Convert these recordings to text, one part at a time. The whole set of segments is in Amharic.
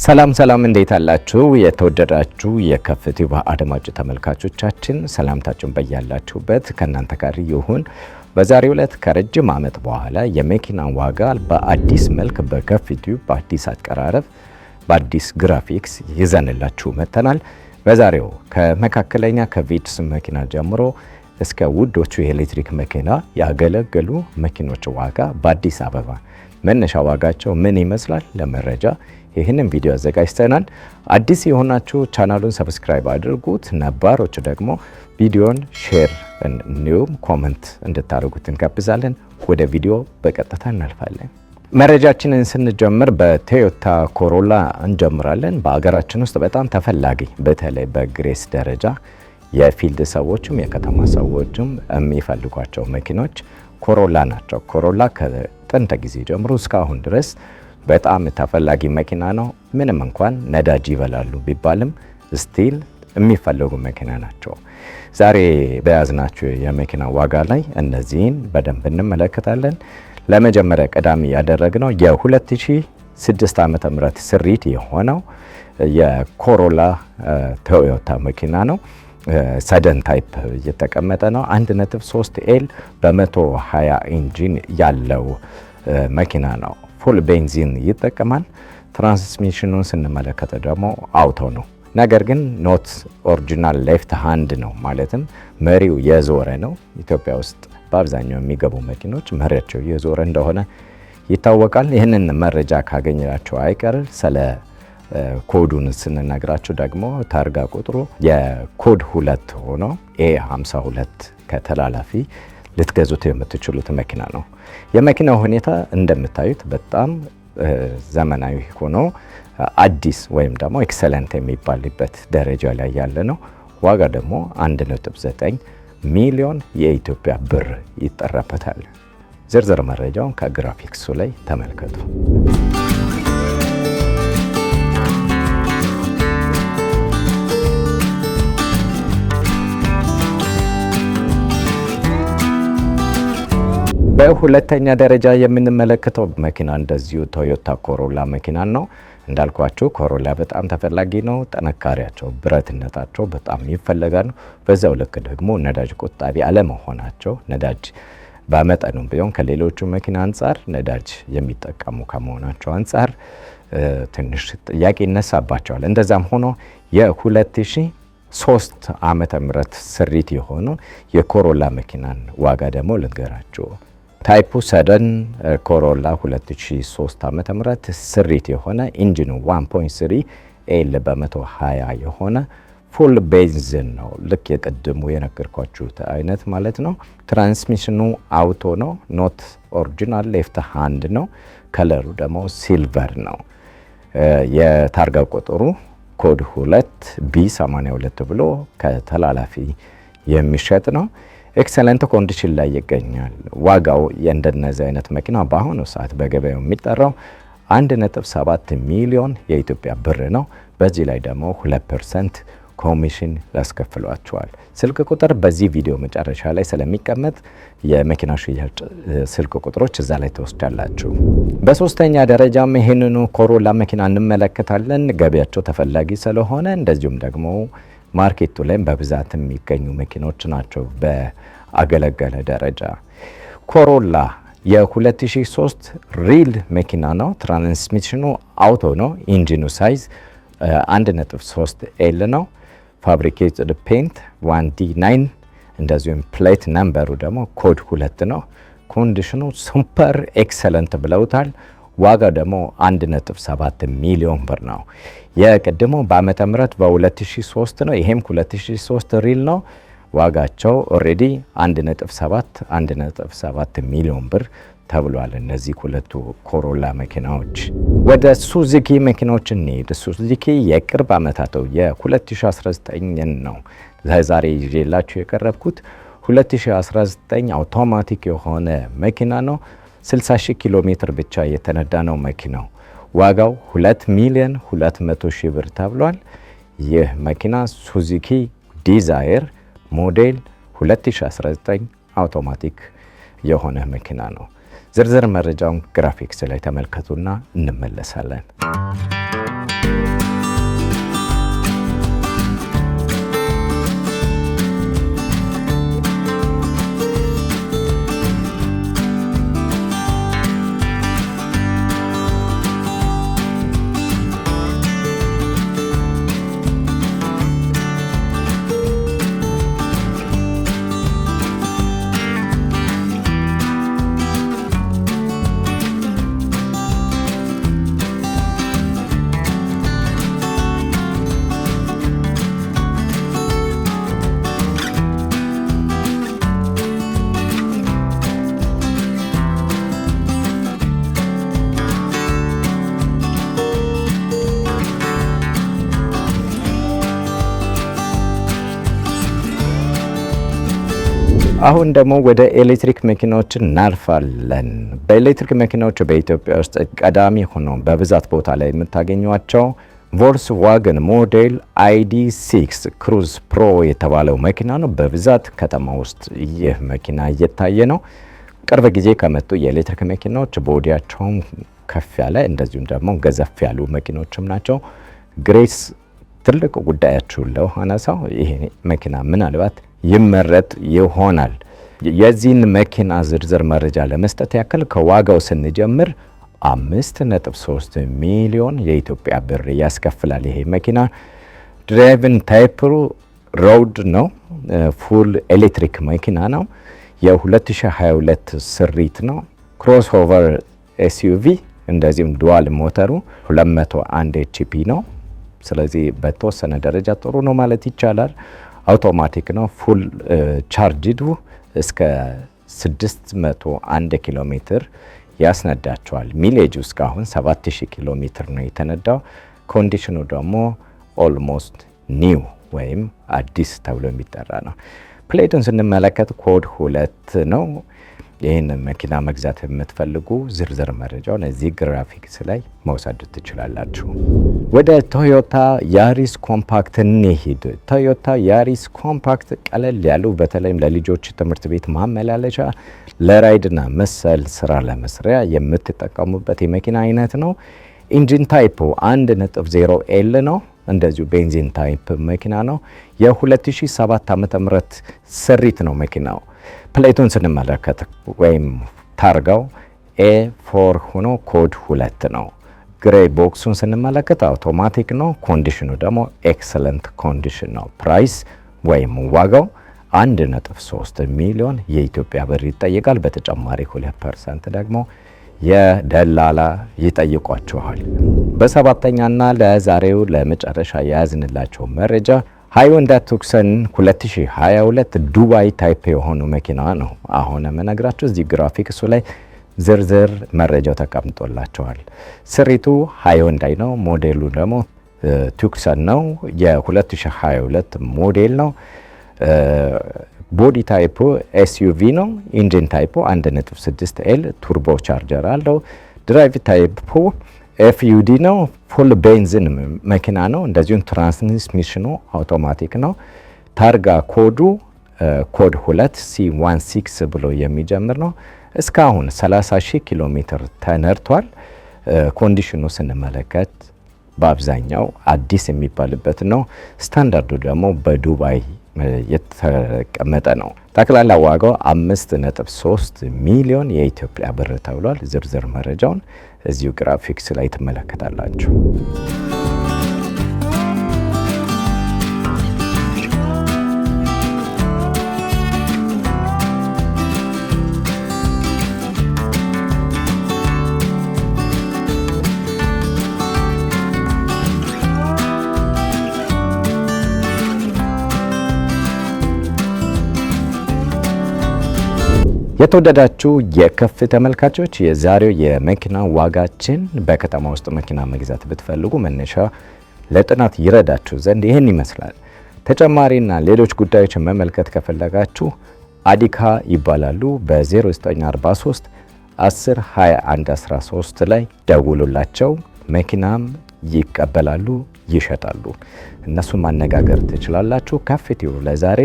ሰላም እንዴት አላችሁ? የተወደዳችሁ የከፍቲው አድማጭ ተመልካቾቻችን ሰላምታችን በያላችሁበት ከናንተ ጋር ይሁን። በዛሬው ዕለት ከረጅም ዓመት በኋላ የመኪና ዋጋ በአዲስ መልክ በከፍቲው በአዲስ አቀራረብ በአዲስ ግራፊክስ ይዘንላችሁ መተናል። በዛሬው ከመካከለኛ ከቪትስ መኪና ጀምሮ እስከ ውዶቹ የኤሌክትሪክ መኪና ያገለገሉ መኪኖች ዋጋ በአዲስ አበባ መነሻ ዋጋቸው ምን ይመስላል ለመረጃ ይህንን ቪዲዮ አዘጋጅተናል። አዲስ የሆናችሁ ቻናሉን ሰብስክራይብ አድርጉት፣ ነባሮች ደግሞ ቪዲዮን ሼር እንዲሁም ኮሜንት እንድታደርጉት እንጋብዛለን። ወደ ቪዲዮ በቀጥታ እናልፋለን። መረጃችንን ስንጀምር በቶዮታ ኮሮላ እንጀምራለን። በአገራችን ውስጥ በጣም ተፈላጊ በተለይ በግሬስ ደረጃ የፊልድ ሰዎችም የከተማ ሰዎችም የሚፈልጓቸው መኪኖች ኮሮላ ናቸው። ኮሮላ ከጥንት ጊዜ ጀምሮ እስካሁን ድረስ በጣም ተፈላጊ መኪና ነው። ምንም እንኳን ነዳጅ ይበላሉ ቢባልም ስቲል የሚፈልጉ መኪና ናቸው። ዛሬ በያዝናቸው የመኪና ዋጋ ላይ እነዚህን በደንብ እንመለከታለን። ለመጀመሪያ ቀዳሚ ያደረግነው የ2006 ዓመተ ምህረት ስሪት የሆነው የኮሮላ ቶዮታ መኪና ነው። ሰደን ታይፕ እየተቀመጠ ነው። 1.3 ኤል በ120 ኢንጂን ያለው መኪና ነው። ፉል ቤንዚን ይጠቀማል። ትራንስሚሽኑን ስንመለከተ ደግሞ አውቶ ነው። ነገር ግን ኖት ኦሪጂናል ሌፍት ሃንድ ነው፣ ማለትም መሪው የዞረ ነው። ኢትዮጵያ ውስጥ በአብዛኛው የሚገቡ መኪኖች መሪያቸው የዞረ እንደሆነ ይታወቃል። ይህንን መረጃ ካገኘናቸው አይቀር ስለ ኮዱን ስንነግራችሁ ደግሞ ታርጋ ቁጥሩ የኮድ 2 ሆኖ A52 ከተላላፊ ልትገዙት የምትችሉት መኪና ነው። የመኪናው ሁኔታ እንደምታዩት በጣም ዘመናዊ ሆኖ አዲስ ወይም ደግሞ ኤክሰለንት የሚባልበት ደረጃ ላይ ያለ ነው። ዋጋ ደግሞ 1.9 ሚሊዮን የኢትዮጵያ ብር ይጠራበታል። ዝርዝር መረጃውን ከግራፊክሱ ላይ ተመልከቱ። በሁለተኛ ደረጃ የምንመለከተው መኪና እንደዚሁ ቶዮታ ኮሮላ መኪና ነው። እንዳልኳችሁ ኮሮላ በጣም ተፈላጊ ነው። ጥንካሬያቸው፣ ብረትነታቸው በጣም ይፈለጋል። በዛው ልክ ደግሞ ነዳጅ ቆጣቢ አለመሆናቸው፣ ነዳጅ በመጠኑም ቢሆን ከሌሎቹ መኪና አንጻር ነዳጅ የሚጠቀሙ ከመሆናቸው አንጻር ትንሽ ጥያቄ ይነሳባቸዋል። እንደዛም ሆኖ የ2003 ዓመተ ምህረት ስሪት የሆነው የኮሮላ መኪናን ዋጋ ደግሞ ልንገራችሁ። ታይፑ ሰደን ኮሮላ 2003 ዓመተ ምህረት ስሪት የሆነ ኢንጂኑ 1.3 ኤል በ120 የሆነ ፉል ቤንዚን ነው። ልክ የቀድሙ የነገርኳችሁ አይነት ማለት ነው። ትራንስሚሽኑ አውቶ ነው። ኖት ኦሪጂናል ሌፍት ሃንድ ነው። ከለሩ ደግሞ ሲልቨር ነው። የታርጋ ቁጥሩ ኮድ 2 B82 ብሎ ከተላላፊ የሚሸጥ ነው። ኤክሰለንት ኮንዲሽን ላይ ይገኛል። ዋጋው የእንደነዚህ አይነት መኪና በአሁኑ ሰዓት በገበያው የሚጠራው 1.7 ሚሊዮን የኢትዮጵያ ብር ነው። በዚህ ላይ ደግሞ 2% ኮሚሽን ያስከፍሏቸዋል። ስልክ ቁጥር በዚህ ቪዲዮ መጨረሻ ላይ ስለሚቀመጥ የመኪና ሽያጭ ስልክ ቁጥሮች እዛ ላይ ተወስዳላችሁ። በሶስተኛ ደረጃም ይህንኑ ኮሮላ መኪና እንመለከታለን። ገበያቸው ተፈላጊ ስለሆነ እንደዚሁም ደግሞ ማርኬቱ ላይም በብዛት የሚገኙ መኪኖች ናቸው። በአገለገለ ደረጃ ኮሮላ የ2003 ሪል መኪና ነው። ትራንስሚሽኑ አውቶ ነው። ኢንጂኑ ሳይዝ 1.3 ኤል ነው። ፋብሪኬትድ ፔንት 1D9 እንደዚሁም ፕሌት ነምበሩ ደግሞ ኮድ 2 ነው። ኮንዲሽኑ ሱፐር ኤክሰለንት ብለውታል። ዋጋ ደግሞ 1.7 ሚሊዮን ብር ነው። የቀድሞ በዓመተ ምህረት በ2003 ነው። ይሄም 2003 ሪል ነው። ዋጋቸው ኦሬዲ 1.7 ሚሊዮን ብር ተብሏል። እነዚህ ሁለቱ ኮሮላ መኪናዎች። ወደ ሱዙኪ መኪናዎች እንሄድ። ሱዙኪ የቅርብ ዓመታት የ2019 ነው ዛሬ ይዤላችሁ የቀረብኩት። 2019 አውቶማቲክ የሆነ መኪና ነው። 60,000 ኪሎ ሜትር ብቻ የተነዳ ነው መኪናው። ዋጋው 2,200,000 ብር ተብሏል። ይህ መኪና ሱዙኪ ዲዛይር ሞዴል 2019 አውቶማቲክ የሆነ መኪና ነው። ዝርዝር መረጃውን ግራፊክስ ላይ ተመልከቱና እንመለሳለን። አሁን ደግሞ ወደ ኤሌክትሪክ መኪናዎች እናልፋለን። በኤሌክትሪክ መኪናዎች በኢትዮጵያ ውስጥ ቀዳሚ ሆነው በብዛት ቦታ ላይ የምታገኟቸው ቮልክስዋገን ሞዴል ID.6 ክሩዝ ፕሮ የተባለው መኪና ነው። በብዛት ከተማ ውስጥ ይህ መኪና እየታየ ነው። ቅርብ ጊዜ ከመጡ የኤሌክትሪክ መኪናዎች ቦዲያቸውም ከፍ ያለ እንደዚሁም ደግሞ ገዘፍ ያሉ መኪኖችም ናቸው። ግሬስ ትልቅ ጉዳያችሁ ለሆነ ሰው ይሄ መኪና ምናልባት ይመረጥ ይሆናል። የዚህን መኪና ዝርዝር መረጃ ለመስጠት ያክል ከዋጋው ስንጀምር 5.3 ሚሊዮን የኢትዮጵያ ብር ያስከፍላል። ይሄ መኪና ድራይቭን ታይፕ ሮድ ነው። ፉል ኤሌክትሪክ መኪና ነው። የ2022 ስሪት ነው። ክሮስ ኦቨር ኤስዩቪ እንደዚሁም ዱዋል ሞተሩ 201 HP ነው። ስለዚህ በተወሰነ ደረጃ ጥሩ ነው ማለት ይቻላል። አውቶማቲክ ነው። ፉል ቻርጅዱ እስከ 601 ኪሎ ሜትር ያስነዳቸዋል። ሚሌጁ እስካሁን 7000 ኪሎ ሜትር ነው የተነዳው። ኮንዲሽኑ ደግሞ ኦልሞስት ኒው ወይም አዲስ ተብሎ የሚጠራ ነው። ፕሌቱን ስንመለከት ኮድ 2 ነው። ይህን መኪና መግዛት የምትፈልጉ ዝርዝር መረጃውን እዚህ ግራፊክስ ላይ መውሰድ ትችላላችሁ። ወደ ቶዮታ ያሪስ ኮምፓክት እንሂድ። ቶዮታ ያሪስ ኮምፓክት ቀለል ያሉ በተለይም ለልጆች ትምህርት ቤት ማመላለሻ፣ ለራይድና መሰል ስራ ለመስሪያ የምትጠቀሙበት የመኪና አይነት ነው። ኢንጂን ታይፕ 1.0 ኤል ነው። እንደዚሁ ቤንዚን ታይፕ መኪና ነው። የ2007 ዓ.ም ስሪት ነው መኪናው። ፕሌቱን ስንመለከት ወይም ታርጋው A4 ሆኖ ኮድ 2 ነው። ግሬ ቦክሱን ስንመለከት አውቶማቲክ ነው። ኮንዲሽኑ ደግሞ ኤክሰለንት ኮንዲሽን ነው። ፕራይስ ወይም ዋጋው 1.3 ሚሊዮን የኢትዮጵያ ብር ይጠይቃል። በተጨማሪ 2% ደግሞ የደላላ ይጠይቋችኋል። በሰባተኛና ለዛሬው ለመጨረሻ የያዝንላቸው መረጃ ሃይወንዳ ቱክሰን 2022 ዱባይ ታይፕ የሆኑ መኪና ነው። አሁን የምነግራችሁ እዚህ ግራፊክሱ ላይ ዝርዝር መረጃው ተቀምጦላቸዋል። ስሪቱ ሃይወንዳይ ነው። ሞዴሉ ደግሞ ቱክሰን ነው። የ2022 ሞዴል ነው። ቦዲ ታይፑ ኤስዩቪ ነው። ኢንጂን ታይፑ 1.6 ኤል ቱርቦ ቻርጀር አለው። ድራይቭ ታይፑ ኤፍዩዲ ነው። ፉል ቤንዚን መኪና ነው። እንደዚሁም ትራንስሚሽኑ አውቶማቲክ ነው። ታርጋ ኮዱ ኮድ 2 C16 ብሎ የሚጀምር ነው። እስካሁን 30,000 ኪሎ ሜትር ተነድቷል። ኮንዲሽኑ ስንመለከት በአብዛኛው አዲስ የሚባልበት ነው። ስታንዳርዱ ደግሞ በዱባይ የተቀመጠ ነው። ጠቅላላ ዋጋው 5.3 ሚሊዮን የኢትዮጵያ ብር ተብሏል። ዝርዝር መረጃውን እዚሁ ግራፊክስ ላይ ትመለከታላችሁ። የተወደዳችሁ የከፍ ተመልካቾች የዛሬው የመኪና ዋጋችን በከተማ ውስጥ መኪና መግዛት ብትፈልጉ መነሻ ለጥናት ይረዳችሁ ዘንድ ይህን ይመስላል። ተጨማሪና ሌሎች ጉዳዮችን መመልከት ከፈለጋችሁ አዲካ ይባላሉ። በ0943 10 21 13 ላይ ደውሉላቸው። መኪናም ይቀበላሉ፣ ይሸጣሉ። እነሱን ማነጋገር ትችላላችሁ። ከፍቲው ለዛሬ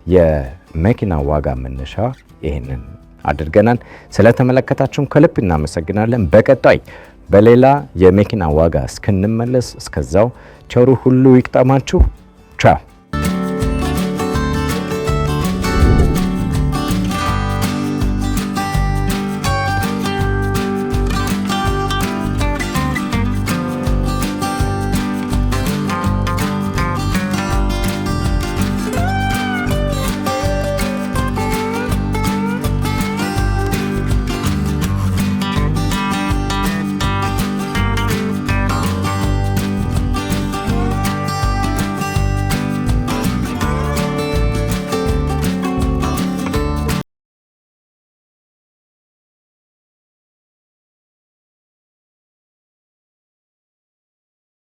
የመኪና ዋጋ መነሻ ይህንን አድርገናል። ስለተመለከታችሁን ከልብ እናመሰግናለን። በቀጣይ በሌላ የመኪና ዋጋ እስክንመለስ እስከዛው ቸሩ ሁሉ ይቅጠማችሁ። ቻው።